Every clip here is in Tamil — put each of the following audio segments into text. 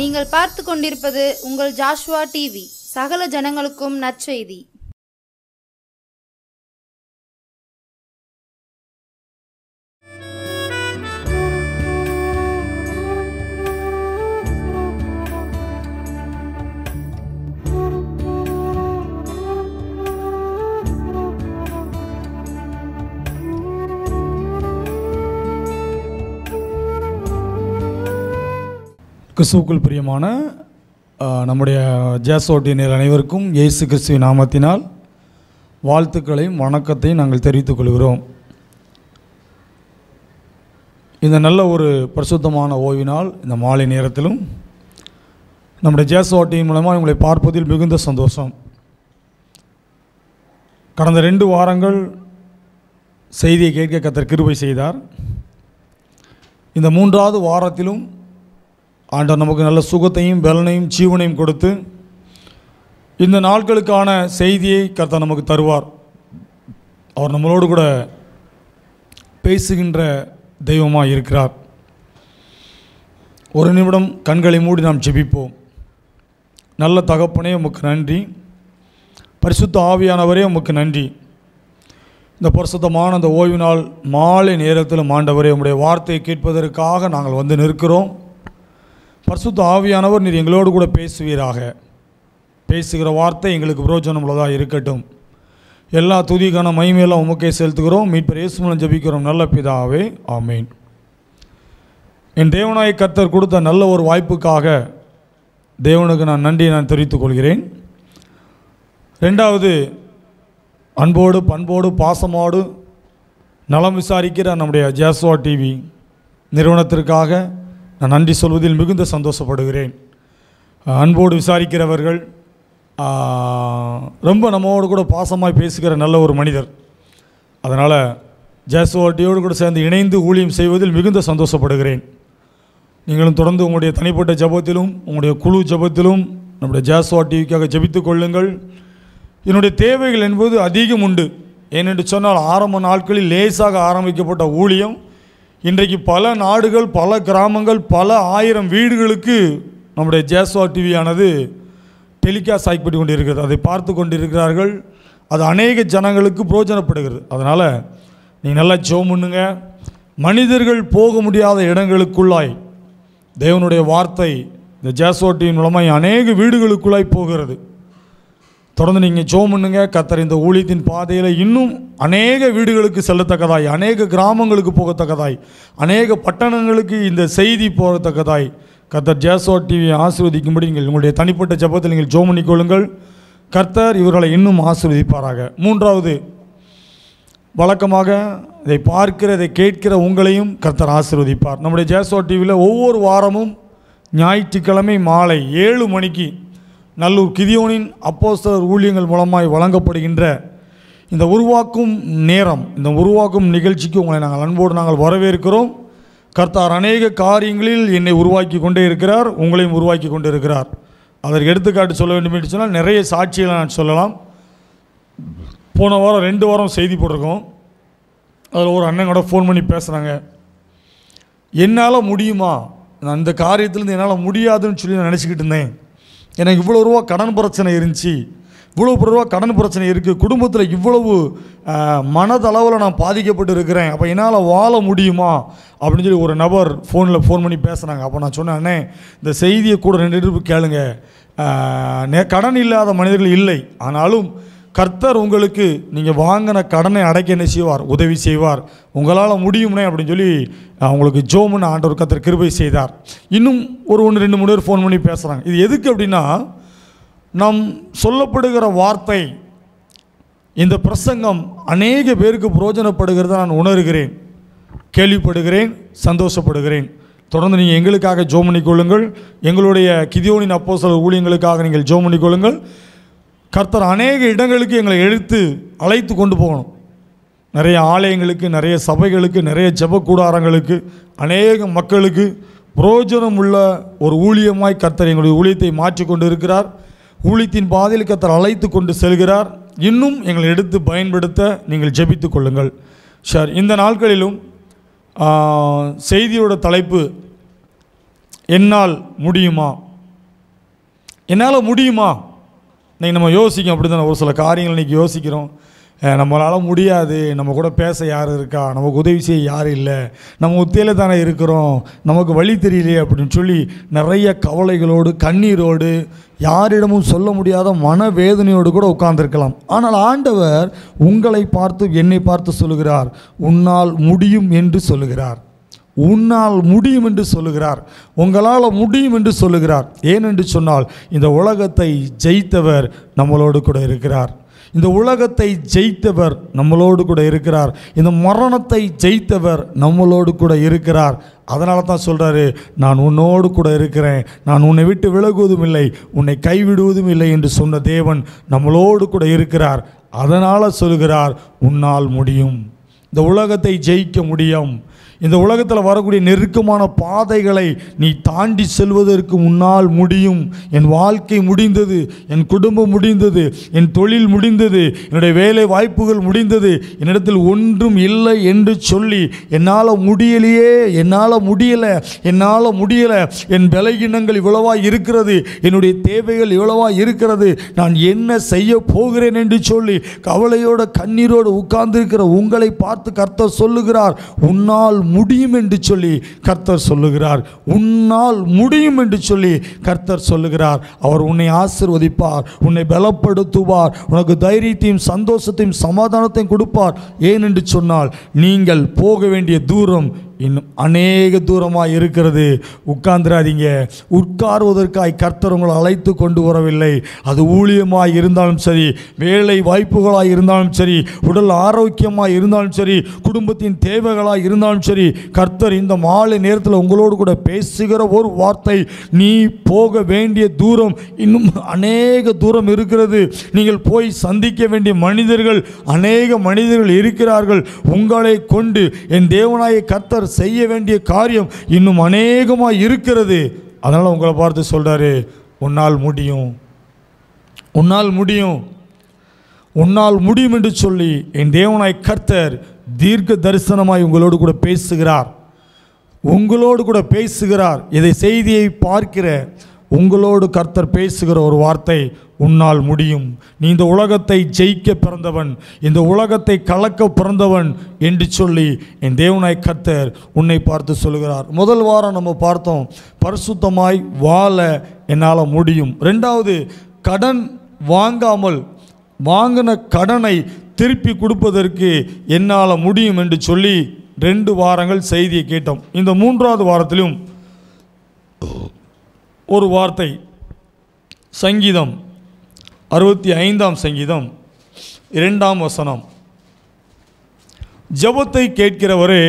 நீங்கள் பார்த்து கொண்டிருப்பது உங்கள் ஜாஷுவா டிவி. சகல ஜனங்களுக்கும் நற்செய்தி. கிறிஸ்துவுக்குள் பிரியமான நம்முடைய ஜேசோட்டினர் அனைவருக்கும் இயேசு கிறிஸ்துவின் நாமத்தினால் வாழ்த்துக்களையும் வணக்கத்தையும் நாங்கள் தெரிவித்துக் கொள்கிறோம். இந்த நல்ல ஒரு பரிசுத்தமான ஓய்வினால் இந்த மாலை நேரத்திலும் நம்முடைய ஜேசோட்டியின் மூலமாக உங்களை பார்ப்பதில் மிகுந்த சந்தோஷம். கடந்த 2 வாரங்கள் செய்தியை கேட்க கர்த்தர் கிருபை செய்தார். இந்த 3வது வாரத்திலும் ஆண்டவர் நமக்கு நல்ல சுகத்தையும் பலனையும் ஜீவனையும் கொடுத்து இந்த நாட்களுக்கான செய்தியை கர்த்தர் நமக்கு தருவார். அவர் நம்மளோடு கூட பேசுகின்ற தெய்வமாக இருக்கிறார். ஒரு நிமிடம் கண்களை மூடி நாம் ஜெபிப்போம். நல்ல தகப்பனே உமக்கு நன்றி. பரிசுத்த ஆவியானவரே உமக்கு நன்றி. இந்த பரிசுத்தமான அந்த ஓய்வு நாள் மாலை நேரத்திலும் ஆண்டவரே உம்முடைய வார்த்தையை கேட்பதற்காக நாங்கள் வந்து நிற்கிறோம். பரிசுத்த ஆவியானவர் நீர் எங்களோடு கூட பேசுவீராக. பேசுகிற வார்த்தை எங்களுக்கு பிரயோஜனம் உள்ளதாக இருக்கட்டும். எல்லா துதிக்கான மகிமையெல்லாம் உமக்கே செலுத்துகிறோம். மீட்பர் இயேசு மூலம் ஜெபிக்கிறோம் நல்ல பிதாவே, ஆமேன். என் தேவனாய கர்த்தர் கொடுத்த நல்ல ஒரு வாய்ப்புக்காக தேவனுக்கு நான் நன்றி தெரிவித்துக் கொள்கிறேன். 2வது, அன்போடு பண்போடு பாசமோடு நலம் விசாரிக்கிற நம்முடைய ஜேசுவா டிவி நிறுவனத்திற்காக நான் நன்றி சொல்வதில் மிகுந்த சந்தோஷப்படுகிறேன். அன்போடு விசாரிக்கிறவர்கள், ரொம்ப நம்மோடு கூட பாசமாய் பேசுகிற நல்ல ஒரு மனிதர். அதனால் ஜேசுவா டிவியோடு கூட சேர்ந்து இணைந்து ஊழியம் செய்வதில் மிகுந்த சந்தோஷப்படுகிறேன். நீங்களும் தொடர்ந்து உங்களுடைய தனிப்பட்ட ஜெபத்திலும் உங்களுடைய குழு ஜெபத்திலும் நம்முடைய ஜேசுவா டிவிக்காக ஜெபித்துக் கொள்ளுங்கள். என்னுடைய தேவைகள் என்பது அதிகம் உண்டு. ஏனென்று சொன்னால் ஆரம்ப நாட்களில் லேசாக ஆரம்பிக்கப்பட்ட ஊழியம் இன்றைக்கு பல நாடுகள், பல கிராமங்கள், பல 1000 வீடுகளுக்கு நம்முடைய ஜேசுவா டிவியானது டெலிகாஸ்ட் ஆகிப்பட்டு கொண்டு இருக்கிறது. அதை பார்த்து கொண்டிருக்கிறார்கள். அது அநேக ஜனங்களுக்கு பிரயோஜனப்படுகிறது. அதனால் நீங்கள் நல்லா ஜெபம் பண்ணுங்க. மனிதர்கள் போக முடியாத இடங்களுக்குள்ளாய் தேவனுடைய வார்த்தை இந்த ஜேசுவா டிவியின் மூலமாக அநேக வீடுகளுக்குள்ளாய் போகிறது. தொடர்ந்து நீங்கள் ஜெபம் பண்ணுங்க. கர்த்தர் இந்த ஊழியத்தின் பாதையில் இன்னும் அநேக வீடுகளுக்கு செல்லத்தக்கதாய், அநேக கிராமங்களுக்கு போகத்தக்கதாய், அநேக பட்டணங்களுக்கு இந்த செய்தி போகத்தக்கதாய் கர்த்தர் ஜேசுவா டிவியை ஆசீர்வதிக்கும்படி நீங்கள் உங்களுடைய தனிப்பட்ட ஜெபத்தில் நீங்கள் ஜெபம் பண்ணிக்கொள்ளுங்கள். கர்த்தர் இவர்களை இன்னும் ஆசீர்வதிப்பாராக. 3வது, வழக்கமாக இதை பார்க்கிற இதை கேட்கிற உங்களையும் கர்த்தர் ஆசீர்வதிப்பார். நம்முடைய ஜேசுவா டிவியில் ஒவ்வொரு வாரமும் ஞாயிற்றுக்கிழமை மாலை 7 மணிக்கு நல்லூர் கிதியோனின் அப்போஸ்தலர் ஊழியங்கள் மூலமாய் வழங்கப்படுகின்ற இந்த உருவாக்கும் நேரம், இந்த உருவாக்கும் நிகழ்ச்சிக்கு உங்களை நாங்கள் வரவேற்கிறோம். கர்த்தர் அநேக காரியங்களில் என்னை உருவாக்கி கொண்டே இருக்கிறார், உங்களையும் உருவாக்கி கொண்டு இருக்கிறார். அதற்கு எடுத்துக்காட்டு சொல்ல வேண்டும் என்று சொன்னால் நிறைய சாட்சிகளை நான் சொல்லலாம். போன வாரம் 2 வாரம் செய்தி போட்டிருக்கோம். அதில் ஒரு அண்ணன் கூட ஃபோன் பண்ணி பேசுகிறாங்க. என்னால் முடியுமா, நான் இந்த காரியத்திலேருந்து என்னால் முடியாதுன்னு சொல்லி நான் நினச்சிக்கிட்டு இருந்தேன். எனக்கு இவ்வளோ ரூபா கடன் பிரச்சனை இருந்துச்சு, இவ்வளோ ரூபா கடன் பிரச்சனை இருக்குது, குடும்பத்தில் இவ்வளவு மனதளவில் நான் பாதிக்கப்பட்டு இருக்கிறேன், அப்போ என்னால் வாழ முடியுமா அப்படின்னு சொல்லி ஒரு நபர் ஃபோன் பண்ணி பேசுகிறாங்க. அப்போ நான் சொன்னேன், அண்ணே இந்த செய்தியை கூட 2 பேருக்கு கேளுங்க. கடன் இல்லாத மனிதர்கள் இல்லை, ஆனாலும் கர்த்தர் உங்களுக்கு நீங்கள் வாங்கின கடனை அடைக்க என்ன செய்வார், உதவி செய்வார். உங்களால் முடியும்னே அப்படின்னு சொல்லி அவங்களுக்கு ஜோமுன்னு ஆண்டவர் கர்த்தர் கிருபை செய்தார். இன்னும் ஒரு 1-2 3 பேர் ஃபோன் பண்ணி பேசுகிறாங்க. இது எதுக்கு அப்படின்னா, நாம் சொல்லப்படுகிற வார்த்தை, இந்த பிரசங்கம் அநேக பேருக்கு பிரயோஜனப்படுகிறத நான் உணர்கிறேன், கேள்விப்படுகிறேன், சந்தோஷப்படுகிறேன். தொடர்ந்து நீங்கள் எங்களுக்காக ஜெபம் பண்ணிக்கொள்ளுங்கள். எங்களுடைய கிதியோனின் அப்போஸ்தலர் ஊழியங்களுக்காக நீங்கள் ஜெபம் பண்ணிக்கொள்ளுங்கள். கர்த்தர் அநேக இடங்களுக்கு எங்களை அழைத்து கொண்டு போகணும். நிறைய ஆலயங்களுக்கு, நிறைய சபைகளுக்கு, நிறைய ஜெப கூடாரங்களுக்கு, அநேக மக்களுக்கு பிரயோஜனம் உள்ள ஒரு ஊழியமாய் கர்த்தர் எங்களுடைய ஊழியத்தை மாற்றிக்கொண்டு இருக்கிறார். ஊழியத்தின் பாதையில் கர்த்தர் அழைத்து கொண்டு செல்கிறார். இன்னும் எங்களை எடுத்து பயன்படுத்த நீங்கள் ஜெபித்து கொள்ளுங்கள். சரி, இந்த நாட்களிலும் செய்தியோட தலைப்பு என்னால் முடியுமா என்னால் முடியுமா? இன்றைக்கி நம்ம யோசிக்கும் அப்படி தானே, ஒரு சில காரியங்கள் இன்றைக்கி யோசிக்கிறோம். நம்மளால் முடியாது, நம்ம கூட பேச யார் இருக்கா, நமக்கு உதவி செய்ய யார் இல்லை, நம்ம ஒத்தையில் தானே இருக்கிறோம், நமக்கு வழி தெரியலையே அப்படின்னு சொல்லி நிறைய கவலைகளோடு கண்ணீரோடு யாரிடமும் சொல்ல முடியாத மனவேதனையோடு கூட உட்கார்ந்திருக்கலாம். ஆனால் ஆண்டவர் உங்களை பார்த்து என்னை பார்த்து சொல்லுகிறார், உன்னால் முடியும் என்று சொல்லுகிறார். உன்னால் முடியும் என்று சொல்லுகிறார். உங்களால் முடியும் என்று சொல்லுகிறார். ஏனென்று சொன்னால் இந்த உலகத்தை ஜெயித்தவர் நம்மளோடு கூட இருக்கிறார். இந்த உலகத்தை ஜெயித்தவர் நம்மளோடு கூட இருக்கிறார். இந்த மரணத்தை ஜெயித்தவர் நம்மளோடு கூட இருக்கிறார். அதனால தான் சொல்கிறாரு, நான் உன்னோடு கூட இருக்கிறேன், நான் உன்னை விட்டு விலகுவதும் இல்லை, உன்னை கைவிடுவதும் இல்லை என்று சொன்ன தேவன் நம்மளோடு கூட இருக்கிறார். அதனால் சொல்கிறார், உன்னால் முடியும். இந்த உலகத்தை ஜெயிக்க முடியும். இந்த உலகத்தில் வரக்கூடிய நெருக்கமான பாதைகளை நீ தாண்டி செல்வதற்கு முன்னால் முடியும். என் வாழ்க்கை முடிந்தது, என் குடும்பம் முடிந்தது, என் தொழில் முடிந்தது, என்னுடைய வேலை வாய்ப்புகள் முடிந்தது, என்னிடத்தில் ஒன்றும் இல்லை என்று சொல்லி என்னால் முடியலையே, என்னால் முடியலை, என் பலகீனங்கள் இவ்வளவா இருக்கிறது, என்னுடைய தேவைகள் இவ்வளவா இருக்கிறது, நான் என்ன செய்ய போகிறேன் என்று சொல்லி கவலையோட கண்ணீரோடு உட்கார்ந்திருக்கிற உங்களை பார்த்து கர்த்தர் சொல்லுகிறார், உன்னால் முடியும் என்று சொல்லி கர்த்தர் சொல்லுகிறார். உன்னால் முடியும் என்று சொல்லி கர்த்தர் சொல்லுகிறார். அவர் உன்னை ஆசீர்வதிப்பார், உன்னை பலப்படுத்துவார், உனக்கு தைரியத்தையும் சந்தோஷத்தையும் சமாதானத்தையும் கொடுப்பார். ஏனென்று சொன்னால் நீங்கள் போக வேண்டிய தூரம் இன்னும் அநேக தூரமாக இருக்கிறது. உட்கார்ந்துடாதீங்க. உட்காருவதற்காய் கர்த்தர் உங்களை அழைத்து கொண்டு வரவில்லை. அது ஊழியமாக இருந்தாலும் சரி, வேலை வாய்ப்புகளாக இருந்தாலும் சரி, உடல் ஆரோக்கியமாக இருந்தாலும் சரி, குடும்பத்தின் தேவைகளாக இருந்தாலும் சரி, கர்த்தர் இந்த மாலை நேரத்தில் உங்களோடு கூட பேசுகிற ஒரு வார்த்தை, நீ போக வேண்டிய தூரம் இன்னும் அநேக தூரம் இருக்கிறது. நீங்கள் போய் சந்திக்க வேண்டிய மனிதர்கள், அநேக மனிதர்கள் இருக்கிறார்கள். உங்களை கொண்டு என் தேவனாய கர்த்தர் செய்ய வேண்டிய காரியம் இன்னும் அநேகமாக இருக்கிறது. அதனால் உங்களை பார்த்து சொல்கிறாரு, உன்னால் முடியும், உன்னால் முடியும், உன்னால் முடியும் என்று சொல்லி என் தேவனாய் கர்த்தர் தீர்க்க தரிசனமாய் உங்களோடு கூட பேசுகிறார். உங்களோடு கூட பேசுகிறார். இதை செய்தியை பார்க்கிற உங்களோடு கர்த்தர் பேசுகிற ஒரு வார்த்தை, உன்னால் முடியும். நீ இந்த உலகத்தை ஜெயிக்க பிறந்தவன், இந்த உலகத்தை கலக்க பிறந்தவன் என்று சொல்லி என் தேவனாய் கர்த்தர் உன்னை பார்த்து சொல்லுகிறார். முதல் வாரம் நம்ம பார்த்தோம், பரிசுத்தமாய் வாழ என்னால் முடியும். ரெண்டாவது, கடன் வாங்காமல் வாங்கின கடனை திருப்பி கொடுப்பதற்கு என்னால் முடியும் என்று சொல்லி 2 வாரங்கள் செய்தியை கேட்டோம். இந்த 3வது வாரத்திலும் ஒரு வார்த்தை, சங்கீதம் 65ஆம் சங்கீதம் 2ஆம் வசனம், ஜெபத்தை கேட்கிறவரே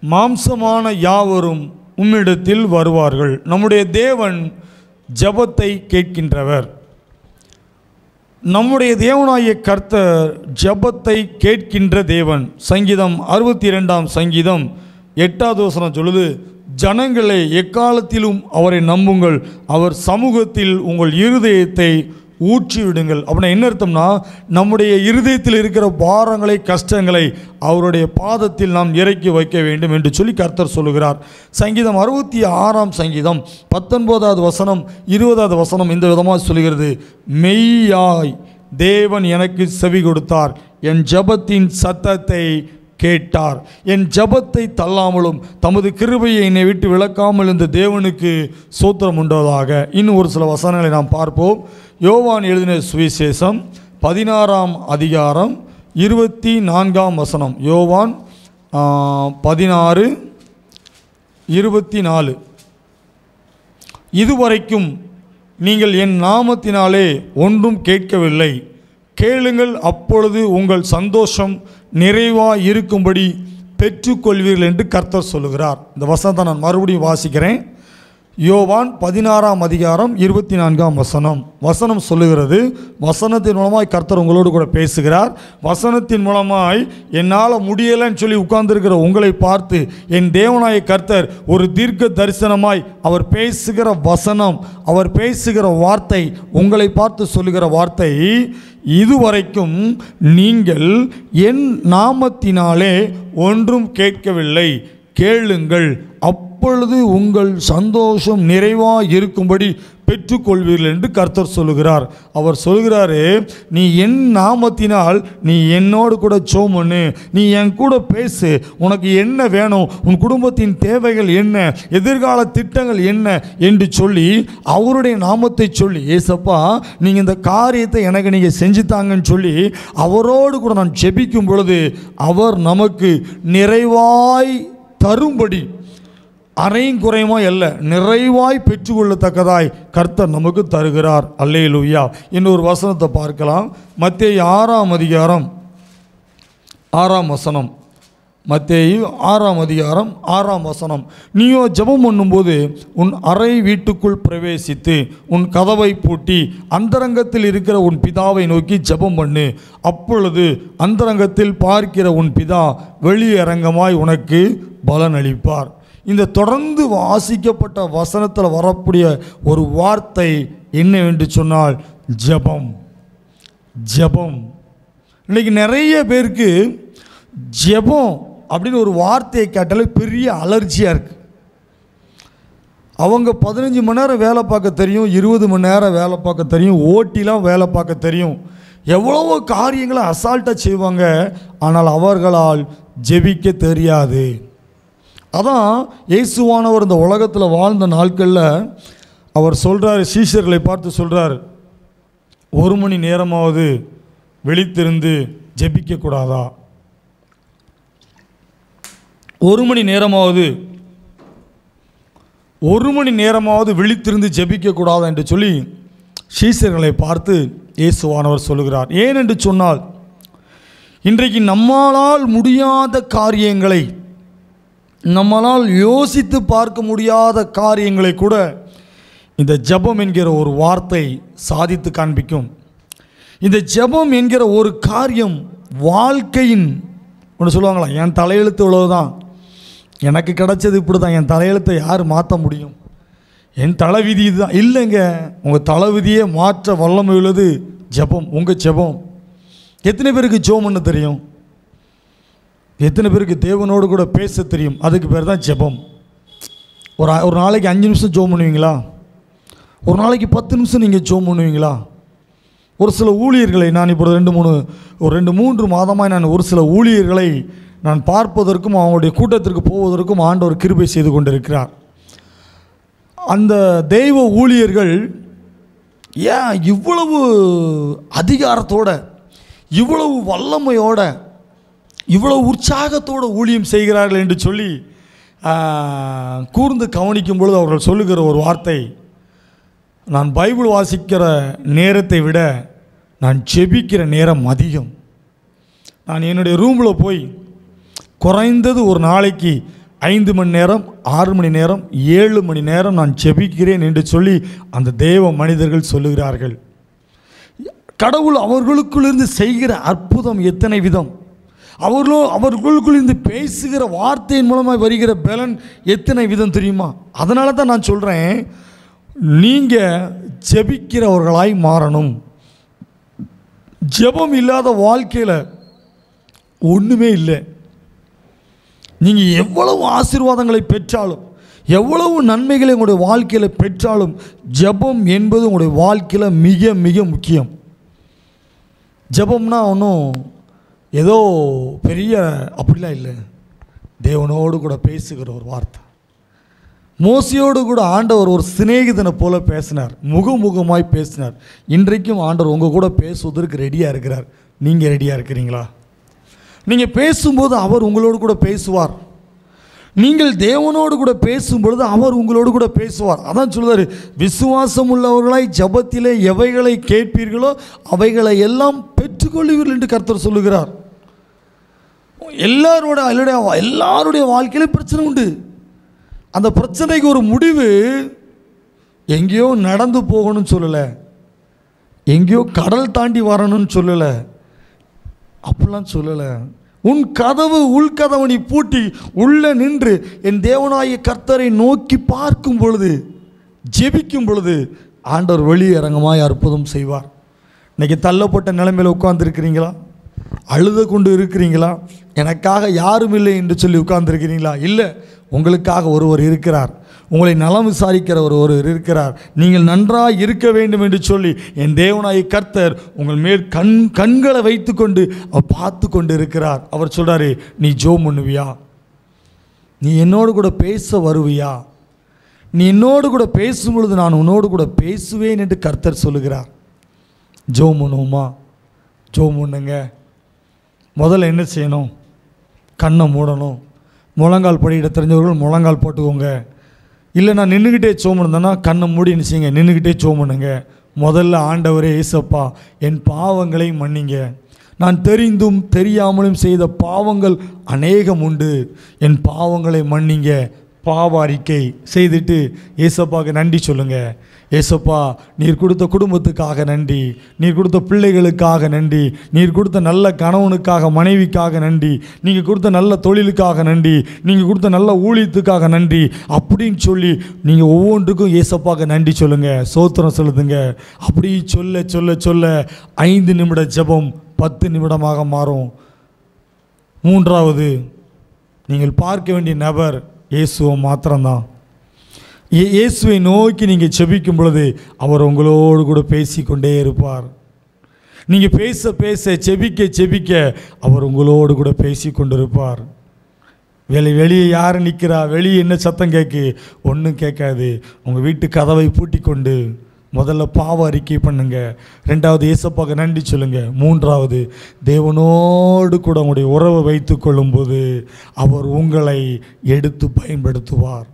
மாம்சமான யாவரும் உம்மிடத்தில் வருவார்கள். நம்முடைய தேவன் ஜெபத்தை கேட்கின்றவர். நம்முடைய தேவனாகிய கர்த்தர் ஜெபத்தை கேட்கின்ற தேவன். சங்கீதம் 62ஆம் சங்கீதம் 8வது வசனம் சொல்லுது, ஜனங்களே எக்காலத்திலும் அவரை நம்புங்கள், அவர் சமூகத்தில் உங்கள் இருதயத்தை ஊற்றிவிடுங்கள். அப்படின்னா என்ன அர்த்தம்னா, நம்முடைய இருதயத்தில் இருக்கிற பாரங்களை கஷ்டங்களை அவருடைய பாதத்தில் நாம் இறக்கி வைக்க வேண்டும் என்று சொல்லி கர்த்தர் சொல்லுகிறார். சங்கீதம் 66ஆம் சங்கீதம் 19வது வசனம் 20வது வசனம் இந்த விதமாக சொல்லுகிறது, மெய்யாய் தேவன் எனக்கு செவி கொடுத்தார், என் ஜெபத்தின் சத்தத்தை கேட்டார், என் ஜெபத்தை தள்ளாமலும் தமது கிருபையை என்னை விட்டு விலக்காமல் இந்த தேவனுக்கு ஸ்தோத்திரம் உண்டதாக. இன்னும் ஒரு சில வசனங்களை நாம் பார்ப்போம். யோவான் எழுதின சுவிசேஷம் 16ஆம் அதிகாரம் 24ஆம் வசனம். யோவான் 16:24, இதுவரைக்கும் நீங்கள் என் நாமத்தினாலே ஒன்றும் கேட்கவில்லை, கேளுங்கள், அப்பொழுது உங்கள் சந்தோஷம் நிறைவாக இருக்கும்படி பெற்றுக்கொள்வீர்கள் என்று கர்த்தர் சொல்லுகிறார். இந்த வசனத்தை நான் மறுபடியும் வாசிக்கிறேன். யோவான் 16ஆம் அதிகாரம் 24ஆம் வசனம். வசனம் சொல்லுகிறது, வசனத்தின் மூலமாய் கர்த்தர் உங்களோடு கூட பேசுகிறார். வசனத்தின் மூலமாய் என்னால் முடியலைன்னு சொல்லி உட்கார்ந்துருக்கிற உங்களை பார்த்து என் தேவனாய கர்த்தர் ஒரு தீர்க்க தரிசனமாய் அவர் பேசுகிற வசனம், அவர் பேசுகிற வார்த்தை, உங்களை பார்த்து சொல்லுகிற வார்த்தை, இதுவரைக்கும் நீங்கள் என் நாமத்தினாலே ஒன்றும் கேட்கவில்லை, கேளுங்கள், அப்பொழுது உங்கள் சந்தோஷம் நிறைவாக இருக்கும்படி பெற்றுக்கொள்வீர்கள் என்று கர்த்தர் சொல்லுகிறார். அவர் சொல்கிறாரு, நீ என் நாமத்தினால் நீ என்னோடு கூட ஜெபம் பண்ணு, நீ என் கூட பேசு, உனக்கு என்ன வேணும், உன் குடும்பத்தின் தேவைகள் என்ன, எதிர்கால திட்டங்கள் என்ன என்று சொல்லி அவருடைய நாமத்தை சொல்லி, ஏசப்பா நீங்கள் இந்த காரியத்தை எனக்கு நீங்கள் செஞ்சுத்தாங்கன்னு சொல்லி அவரோடு கூட நான் ஜெபிக்கும் பொழுது அவர் நமக்கு நிறைவாய் தரும்படி, அரையும் குறையுமாய் அல்ல, நிறைவாய் பெற்றுக்கொள்ளத்தக்கதாய் கர்த்தர் நமக்கு தருகிறார். அல்லேலூயா. இன்னொரு வசனத்தை பார்க்கலாம். மத்தேயு 6ஆம் அதிகாரம் 6ஆம் வசனம். மத்தேயு 6ஆம் அதிகாரம் 6ஆம் வசனம். நீயோ ஜெபம் பண்ணும்போது உன் அறை வீட்டுக்குள் பிரவேசித்து உன் கதவை பூட்டி அந்தரங்கத்தில் இருக்கிற உன் பிதாவை நோக்கி ஜெபம் பண்ணு. அப்பொழுது அந்தரங்கத்தில் பார்க்கிற உன் பிதா வெளியரங்கமாய் உனக்கு பலன் அளிப்பார். இந்த தொடர்ந்து வாசிக்கப்பட்ட வசனத்தில் வரக்கூடிய ஒரு வார்த்தை என்னவென்று சொன்னால் ஜெபம். ஜெபம். இன்னைக்கு நிறைய பேருக்கு ஜெபம் அப்படின்னு ஒரு வார்த்தையை கேட்டாலே பெரிய அலர்ஜியாக இருக்குது. அவங்க 15 மணி நேரம் வேலை பார்க்க தெரியும், 20 மணி நேரம் வேலை பார்க்க தெரியும், ஓட்டிலாம் வேலை பார்க்க தெரியும், எவ்வளவோ காரியங்களை அசால்ட்டாக செய்வாங்க. ஆனால் அவர்களால் ஜெபிக்க தெரியாது. அதான் இயேசுவானவர் இந்த உலகத்தில் வாழ்ந்த நாட்களில் அவர் சொல்கிறார், சீஷர்களை பார்த்து சொல்கிறார், 1 மணி நேரமாவது விழித்திருந்து ஜெபிக்கக்கூடாதா? 1 மணி நேரமாவது விழித்திருந்து ஜெபிக்கக்கூடாதா என்று சொல்லி சீஷர்களை பார்த்து இயேசுவானவர் சொல்லுகிறார். ஏன் என்று சொன்னால், இன்றைக்கு நம்மால் முடியாத காரியங்களை, நம்மளால் யோசித்து பார்க்க முடியாத காரியங்களை கூட இந்த ஜெபம் என்கிற ஒரு வார்த்தை சாதித்து காண்பிக்கும். இந்த ஜெபம் என்கிற ஒரு காரியம் வாழ்க்கையின் ஒன்று சொல்லுவாங்களா, என் தலையெழுத்து இவ்வளவுதான், எனக்கு கிடைச்சது இப்படி தான், என் தலையெழுத்தை யார் மாற்ற முடியும், என் தலைவிதி இதுதான். இல்லைங்க, உங்கள் தலைவிதியை மாற்ற வல்லமை உள்ளது ஜெபம். உங்கள் ஜெபம். எத்தனை பேருக்கு ஜெபம் பண்ண தெரியும்? எத்தனை பேருக்கு தேவனோடு கூட பேச தெரியும்? அதுக்கு பேர் தான் ஜெபம். ஒரு நாளைக்கு 5 நிமிஷம் ஜெபம் பண்ணுவீங்களா? ஒரு நாளைக்கு 10 நிமிஷம் நீங்கள் ஜெபம் பண்ணுவீங்களா? ஒரு சில ஊழியர்களை நான் இப்போ 2-3 மாதமாக நான் ஒரு சில ஊழியர்களை நான் பார்ப்பதற்கும் அவங்களுடைய கூட்டத்திற்கு போவதற்கும் ஆண்டவர் கிருபை செய்து கொண்டிருக்கிறார். அந்த தெய்வ ஊழியர்கள் ஏன் இவ்வளவு அதிகாரத்தோட, இவ்வளவு வல்லமையோட, இவ்வளவு உற்சாகத்தோடு ஊழியம் செய்கிறார்கள் என்று சொல்லி கூர்ந்து கவனிக்கும் பொழுது அவர்கள் சொல்லுகிற ஒரு வார்த்தை, நான் பைபிள் வாசிக்கிற நேரத்தை விட நான் ஜெபிக்கிற நேரம் அதிகம். நான் என்னுடைய ரூமில் போய் குறைந்தது ஒரு நாளைக்கு 5 மணி நேரம், 6 மணி நேரம், 7 மணி நேரம் நான் ஜெபிக்கிறேன் என்று சொல்லி அந்த தேவ மனிதர்கள் சொல்லுகிறார்கள். கடவுள் அவர்களுக்குள்ளிருந்து செய்கிற அற்புதம் எத்தனை விதம், அவர்களுக்குள் இருந்து பேசுகிற வார்த்தையின் மூலமாக வருகிற பலன் எத்தனை விதம் தெரியுமா? அதனால தான் நான் சொல்கிறேன், நீங்கள் ஜெபிக்கிறவர்களாய் மாறணும். ஜெபம் இல்லாத வாழ்க்கையில் ஒன்றுமே இல்லை. நீங்கள் எவ்வளவு ஆசீர்வாதங்களை பெற்றாலும், எவ்வளவு நன்மைகளை உங்களுடைய வாழ்க்கையில் பெற்றாலும், ஜெபம் என்பது உங்களுடைய வாழ்க்கையில் மிக மிக முக்கியம். ஜெபம்னா ஒன்றும் ஏதோ பெரிய அப்படிலாம் இல்லை. தேவனோடு கூட பேசுகிற ஒரு வார்த்தை. மோசையோடு கூட ஆண்டவர் ஒரு சிநேகிதனை போல பேசினார், முகமுகமாய் பேசினார். இன்றைக்கும் ஆண்டவர் உங்கள் கூட பேசுவதற்கு ரெடியாக இருக்கிறார். நீங்கள் ரெடியாக இருக்கிறீங்களா? நீங்கள் பேசும்போது அவர் உங்களோடு கூட பேசுவார். நீங்கள் தேவனோடு கூட பேசும்பொழுது அவர் உங்களோடு கூட பேசுவார். அதான் சொல்லுவார், விசுவாசம் உள்ளவர்களாய் ஜெபத்திலே எவைகளை கேட்பீர்களோ அவைகளை எல்லாம் பெற்றுக்கொள்வீர்கள் என்று கர்த்தர் சொல்லுகிறார். எல்லாருடைய வாழ்க்கையிலும் பிரச்சனை உண்டு. அந்த பிரச்சனைக்கு ஒரு முடிவு எங்கேயோ நடந்து போகணும்னு சொல்லலை, எங்கேயோ கடல் தாண்டி வரணும்னு சொல்லலை, அப்படிலாம் சொல்லலை. உன் கதவு உள்கதவு நீ பூட்டி உள்ளே நின்று என் தேவனாகிய கர்த்தரை நோக்கி பார்க்கும் பொழுது, ஜெபிக்கும் பொழுது ஆண்டவர் வெளியரங்கமாய் அற்புதம் செய்வார். இன்றைக்கி தள்ளப்பட்ட நிலைமையில் உட்கார்ந்துருக்கிறீங்களா? அழுத கொண்டு இருக்கிறீங்களா? எனக்காக யாரும் இல்லை என்று சொல்லி உட்கார்ந்துருக்கிறீங்களா? இல்லை, உங்களுக்காக ஒருவர் இருக்கிறார். உங்களை நலம் விசாரிக்கிறவர் ஒருவர் இருக்கிறார். நீங்கள் நன்றாக இருக்க வேண்டும் என்று சொல்லி என் தேவனாய் கர்த்தர் உங்கள் மேல் கண்களை வைத்து கொண்டு அவர் பார்த்து கொண்டு இருக்கிறார். அவர் சொல்கிறாரு, நீ ஜெபம் பண்ணுவியா? நீ என்னோடு கூட பேச வருவியா? நீ என்னோடு கூட பேசும் பொழுது நான் உன்னோடு கூட பேசுவேன் என்று கர்த்தர் சொல்லுகிறார். ஜெபம் பண்ணுவோமா? ஜெபம் பண்ணுங்க. முதல்ல என்ன செய்யணும்? கண்ணை மூடணும். முழங்கால் படிக்கிட்ட தெரிஞ்சவர்கள் முழங்கால் போட்டுக்கோங்க. இல்லை நான் நின்றுக்கிட்டே ஜெபம் இருந்தேன்னா கண்ணை மூடி என்ன செய்யுங்க, நின்றுக்கிட்டே ஜெபம் பண்ணுங்க. முதல்ல ஆண்டவரே இயேசப்பா, என் பாவங்களை மன்னிங்க. நான் தெரிந்தும் தெரியாமலும் செய்த பாவங்கள் அநேகம் உண்டு. என் பாவங்களை மன்னிங்க. பாவ அறிக்கை செய்துட்டு ஏசப்பாவுக்கு நன்றி சொல்லுங்கள். ஏசப்பா, நீர் கொடுத்த குடும்பத்துக்காக நன்றி, நீர் கொடுத்த பிள்ளைகளுக்காக நன்றி, நீர் கொடுத்த நல்ல கணவனுக்காக மனைவிக்காக நன்றி, நீங்கள் கொடுத்த நல்ல தொழிலுக்காக நன்றி, நீங்கள் கொடுத்த நல்ல ஊழியத்துக்காக நன்றி அப்படின்னு சொல்லி நீங்கள் ஒவ்வொன்றுக்கும் ஏசப்பாவுக்கு நன்றி சொல்லுங்கள், சோத்திரம் சொல்லுதுங்க. அப்படி சொல்ல சொல்ல சொல்ல 5 நிமிட ஜெபம் 10 நிமிடமாக மாறும். 3வது, நீங்கள் பார்க்க வேண்டிய நபர் இயேசுவை மாத்திரம்தான். இயேசுவை நோக்கி நீங்கள் ஜெபிக்கும் பொழுது அவர் உங்களோடு கூட பேசிக்கொண்டே இருப்பார். நீங்கள் பேச பேச ஜெபிக்க ஜெபிக்க அவர் உங்களோடு கூட பேசி கொண்டிருப்பார். வெளியே யார் நிற்கிறா, வெளியே என்ன சத்தம் கேட்கு? ஒன்றும் கேட்காது. உங்கள் வீட்டு கதவை பூட்டி கொண்டு முதல்ல பாவ அறிக்கை பண்ணுங்க. 2வது, இயேசப்பாவுக்கு நன்றி சொல்லுங்க. 3வது, தேவனோடு கூட உங்களுடைய உறவை வைத்து கொள்ளும்போது அவர் உங்களை எடுத்து பயன்படுத்துவார்.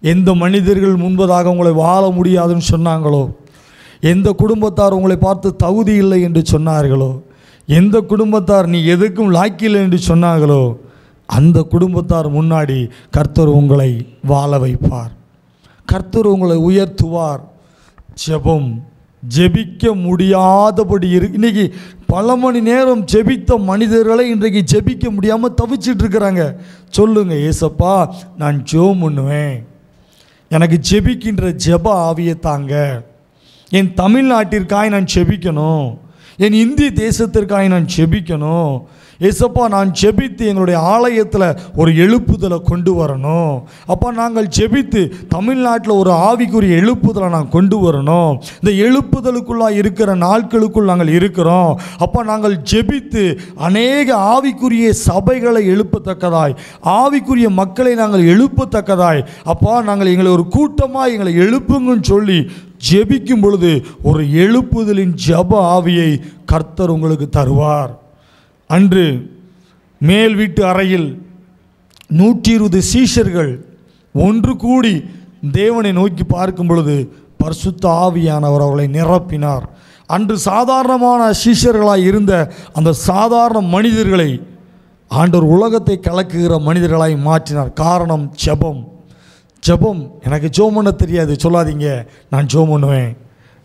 எந்த மனிதர்கள் முன்பதாக உங்களை வாழ முடியாதுன்னு சொன்னாங்களோ, எந்த குடும்பத்தார் உங்களை பார்த்து தகுதி இல்லை என்று சொன்னார்களோ, எந்த குடும்பத்தார் நீ எதுக்கும் லாக்கில்லை என்று சொன்னார்களோ, அந்த குடும்பத்தார் முன்னாடி கர்த்தர் உங்களை வாழ வைப்பார். கர்த்தர் உங்களை உயர்த்துவார். ஜெபம் ஜெபிக்க முடியாதபடி இன்னைக்கு பல மணி நேரம் ஜெபித்த மனிதர்களை இன்றைக்கு ஜெபிக்க முடியாமல் தவிச்சிட்டு இருக்கிறாங்க. சொல்லுங்க, ஏசப்பா நான் ஜெபம் பண்ணுவேன், எனக்கு ஜெபிக்கின்ற ஜெப ஆவியை தாங்க. என் தமிழ்நாட்டிற்காய் நான் ஜெபிக்கணும், என் இந்திய தேசத்திற்காய் நான் ஜெபிக்கணும். ஏசப்பா நான் ஜெபித்து எங்களுடைய ஆலயத்தில் ஒரு எழுப்புதலை கொண்டு வரணும். அப்பா நாங்கள் ஜெபித்து தமிழ்நாட்டில் ஒரு ஆவிக்குரிய எழுப்புதலை நான் கொண்டு வரணும். இந்த எழுப்புதலுக்குள்ளாக இருக்கிற நாட்களுக்குள் நாங்கள் இருக்கிறோம். அப்பா நாங்கள் ஜெபித்து அநேக ஆவிக்குரிய சபைகளை எழுப்பத்தக்கதாய், ஆவிக்குரிய மக்களை நாங்கள் எழுப்பத்தக்கதாய், அப்பா நாங்கள் எங்களை ஒரு கூட்டமாக எங்களை எழுப்புங்கன்னு சொல்லி ஜெபிக்கும் பொழுது ஒரு எழுப்புதலின் ஜெப ஆவியை கர்த்தர் உங்களுக்கு தருவார். அன்று மேல் வீட்டு அறையில் 120 சீஷர்கள் ஒன்று கூடி தேவனை நோக்கி பார்க்கும் பொழுது பரிசுத்த ஆவியானவர் அவர்களை நிரப்பினார். அன்று சாதாரணமான சீஷர்களாய் இருந்த அந்த சாதாரண மனிதர்களை ஆண்டவர் உலகத்தை கலக்குகிற மனிதர்களாய் மாற்றினார். காரணம் ஜெபம். ஜெபம். எனக்கு ஜெபம் பண்ண தெரியாது சொல்லாதீங்க. நான் ஜெபம் பண்ணுவேன்,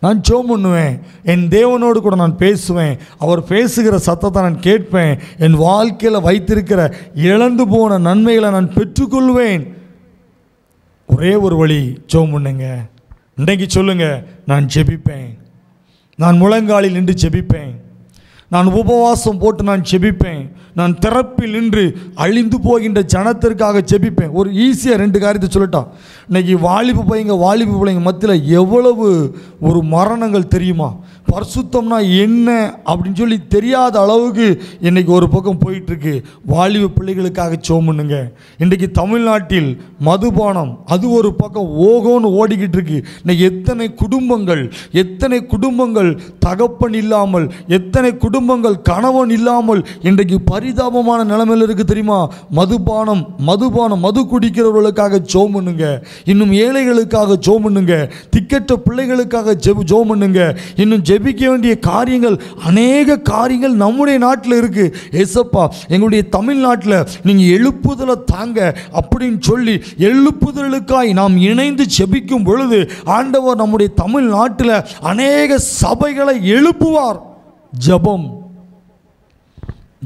நான் ஜெபம் பண்ணுவேன். என் தேவனோடு கூட நான் பேசுவேன். அவர் பேசுகிற சத்தத்தை நான் கேட்பேன். என் வாழ்க்கையில் வைத்திருக்கிற இழந்து போன நன்மைகளை நான் பெற்றுக்கொள்வேன். ஒரே ஒரு வழி, ஜெபம் பண்ணுங்க. இன்றைக்கு சொல்லுங்க, நான் ஜெபிப்பேன், நான் முழங்காலில் நின்று ஜெபிப்பேன், நான் உபவாசம் போட்டு நான் ஜெபிப்பேன், நான் திறப்பில் நின்று அழிந்து போகின்ற ஜனத்திற்காக ஜெபிப்பேன். ஒரு ஈஸியாக 2 காரியத்தை சொல்லிட்டான். இன்றைக்கி வாலிப பிள்ளைங்க மத்தியில் எவ்வளவு ஒரு மரணங்கள் தெரியுமா? பரிசுத்தம்னா என்ன அப்படின்னு சொல்லி தெரியாத அளவுக்கு இன்றைக்கி ஒரு பக்கம் போயிட்டுருக்கு. வாலிப பிள்ளைகளுக்காக ஜெபம் பண்ணுங்க. இன்றைக்கி தமிழ்நாட்டில் மதுபானம் அது ஒரு பக்கம் ஓகோன்னு ஓடிக்கிட்டு இருக்கு. இன்றைக்கி எத்தனை குடும்பங்கள் தகப்பன் இல்லாமல், எத்தனை குடும்பங்கள் கணவன் இல்லாமல் இன்றைக்கு பரிதாபமான நிலைமையில் இருக்குது தெரியுமா? மதுபானம் மது குடிக்கிறவர்களுக்காக ஜெபம் பண்ணுங்க. இன்னும் ஏழைகளுக்காக ஜெபம் பண்ணுங்க. திக்கற்ற பிள்ளைகளுக்காக ஜெபம் பண்ணுங்க. இன்னும் ஜெபிக்க வேண்டிய காரியங்கள், அநேக காரியங்கள் நம்முடைய நாட்டில் இருக்கு. ஏசப்பா எங்களுடைய தமிழ்நாட்டில் நீங்கள் எழுப்புதலை தாங்க அப்படின்னு சொல்லி எழுப்புதலுக்காய் நாம் இணைந்து ஜெபிக்கும் பொழுது ஆண்டவர் நம்முடைய தமிழ்நாட்டில் அநேக சபைகளை எழுப்புவார். ஜெபம்.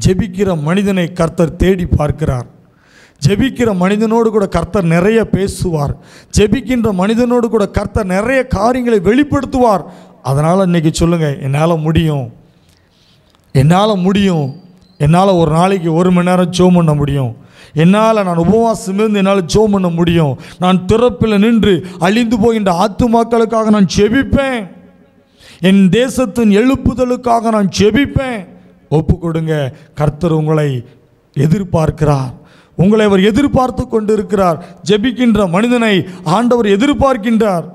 ஜெபிக்கிற மனிதனை கர்த்தர் தேடி பார்க்கிறார். ஜெபிக்கிற மனிதனோடு கூட கர்த்தர் நிறைய பேசுவார். ஜெபிக்கின்ற மனிதனோடு கூட கர்த்தர் நிறைய காரியங்களை வெளிப்படுத்துவார். அதனால் இன்றைக்கி சொல்லுங்கள், என்னால் முடியும், என்னால் ஒரு நாளைக்கு 1 மணி நேரம் ஜெபம் பண்ண முடியும், என்னால் நான் உபவாசம் இருந்து என்னால் ஜெபம் பண்ண முடியும். நான் திறப்பில் நின்று அழிந்து போகின்ற ஆத்துமாக்களுக்காக நான் ஜெபிப்பேன். என் தேசத்தின் எழுப்புதலுக்காக நான் ஜெபிப்பேன். ஒப்பு கொடுங்க. கர்த்தர் உங்களை எதிர்பார்க்கிறார். உங்களை அவர் எதிர்பார்த்து கொண்டு இருக்கிறார். ஜெபிக்கின்ற மனிதனை ஆண்டவர் எதிர்பார்க்கின்றார்.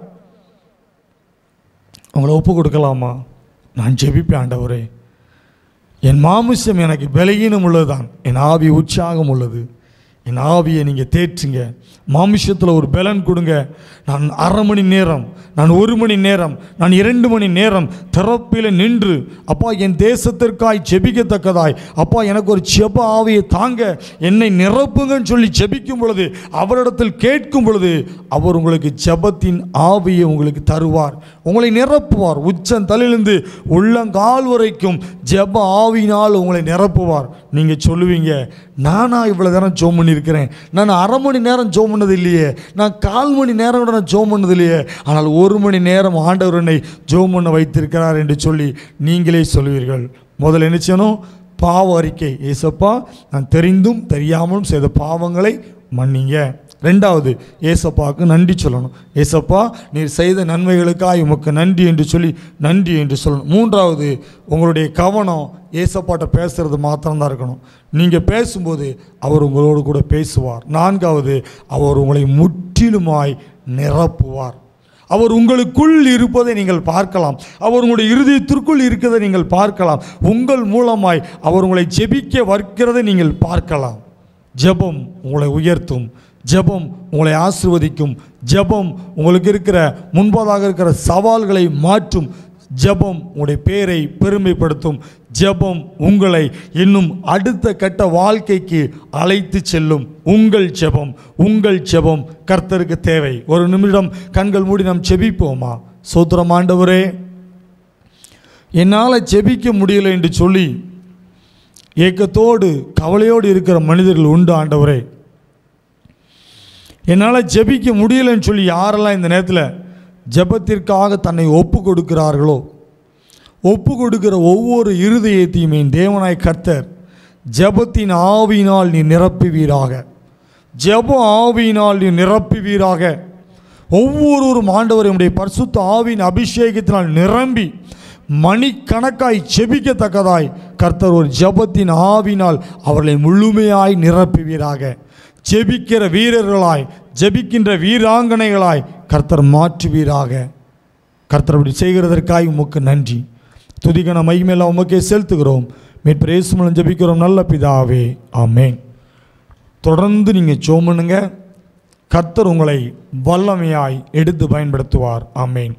உங்களை ஒப்பு கொடுக்கலாமா? நான் ஜெபிப்பேன் ஆண்டவரே. என் மாமிசம் எனக்கு பலகீனம் உள்ளதுதான், என் ஆவி உற்சாகம் உள்ளது. என் ஆவியை நீங்கள் தேற்றுங்க. மாமிசத்தில் ஒரு பலன் கொடுங்க. நான் அரை மணி நேரம், நான் 1 மணி நேரம், நான் 2 மணி நேரம் திறப்பில் நின்று அப்பா என் தேசத்திற்காய் ஜெபிக்கத்தக்கதாய், அப்பா எனக்கு ஒரு ஜெப ஆவியை தாங்க, என்னை நிரப்புங்கன்னு சொல்லி ஜெபிக்கும் பொழுது, அவரிடத்தில் கேட்கும் பொழுது, அவர் உங்களுக்கு ஜெபத்தின் ஆவியை உங்களுக்கு தருவார். உங்களை நிரப்புவார். உச்சந்தலையிலிருந்து உள்ளங்கால் வரைக்கும் ஜெப ஆவியினால் உங்களை நிரப்புவார். நீங்கள் சொல்லுவீங்க, நானா இவ்வளோ நேரம் ஜெபம் பண்ணியிருக்கிறேன், நான் அரை மணி நேரம் ஜெபம் பண்ணது இல்லையே, நான் 1/4 மணி நேரம் கூட நான் ஜெபம் பண்ணது இல்லையே, ஆனால் 1 மணி நேரம் ஆண்டவர் என்னை ஜெபம் பண்ண வைத்திருக்கிறார் என்று சொல்லி நீங்களே சொல்வீர்கள். முதல்ல என்ன செய்யணும்? பாவ அறிக்கை. ஏசப்பா, நான் தெரிந்தும் தெரியாமலும் செய்த பாவங்களை மன்னிங்க. 2வது, ஏசப்பாவுக்கு நன்றி சொல்லணும். ஏசப்பா, நீர் செய்த நன்மைகளுக்காக உமக்கு நன்றி என்று சொல்லி நன்றி என்று சொல்லணும். 3வது, உங்களுடைய கவனம் ஏசப்பாட்ட பேசுகிறது மாத்திரம்தான் இருக்கணும். நீங்கள் பேசும்போது அவர் உங்களோடு கூட பேசுவார். 4வது, அவர் உங்களை முற்றிலுமாய் நிரப்புவார். அவர் உங்களுக்குள் இருப்பதை நீங்கள் பார்க்கலாம். அவர் உங்களுடைய இருதயத்திற்குள் இருக்கிறதை நீங்கள் பார்க்கலாம். உங்கள் மூலமாய் அவர் உங்களை ஜெபிக்க வைக்கிறதை நீங்கள் பார்க்கலாம். ஜெபம் உங்களை உயர்த்தும். ஜெபம் உங்களை ஆசீர்வதிக்கும். ஜெபம் உங்களுக்கு இருக்கிற முன்பதாக இருக்கிற சவால்களை மாற்றும். ஜெபம் உங்களுடைய பேரை பெருமைப்படுத்தும். ஜெபம் உங்களை இன்னும் அடுத்த கட்ட வாழ்க்கைக்கு அழைத்து செல்லும். உங்கள் ஜெபம் கர்த்தருக்கு தேவை. 1 நிமிடம் கண்கள் மூடி நாம் ஜெபிப்போமா? ஸ்தோத்திரம் ஆண்டவரே, என்னால் ஜெபிக்க முடியலை என்று சொல்லி ஏக்கத்தோடு கவலையோடு இருக்கிற மனிதர்கள் உண்டு ஆண்டவரே. என்னால் ஜெபிக்க முடியலைன்னு சொல்லி யாரெல்லாம் இந்த நேரத்தில் ஜெபத்திற்காக தன்னை ஒப்பு கொடுக்கிறார்களோ, ஒப்பு கொடுக்கிற ஒவ்வொரு இருதயத்தையும் என் தேவனாய் கர்த்தர் ஜெபத்தின் ஆவியினால் நீ நிரப்புவீராக. ஜெப ஆவியினால் நீ நிரப்புவீராக. ஒவ்வொருவரும் ஆண்டவர் என்னுடைய பரிசுத்த ஆவியின் அபிஷேகத்தினால் நிரம்பி மணிக்கணக்காய் ஜெபிக்கத்தக்கதாய் கர்த்தர் ஒரு ஜெபத்தின் ஆவினால் அவர்களை முழுமையாய் நிரப்புவீராக. ஜெபிக்கிற வீரர்களாய், ஜெபிக்கின்ற வீராங்கனைகளாய் கர்த்தர் மாற்றுவீராக. கர்த்தர் அப்படி செய்கிறதற்காய் உமக்கு நன்றி. துதிகன மகிமையெல்லாம் உமக்கே செலுத்துகிறோம். மீட்பர் இயேசு மூலம் ஜெபிக்கிறோம் நல்ல பிதாவே, ஆமென். தொடர்ந்து நீங்கள் ஜெபம் பண்ணுங்க. கர்த்தர் உங்களை வல்லமையாய் எடுத்து பயன்படுத்துவார். ஆமென்.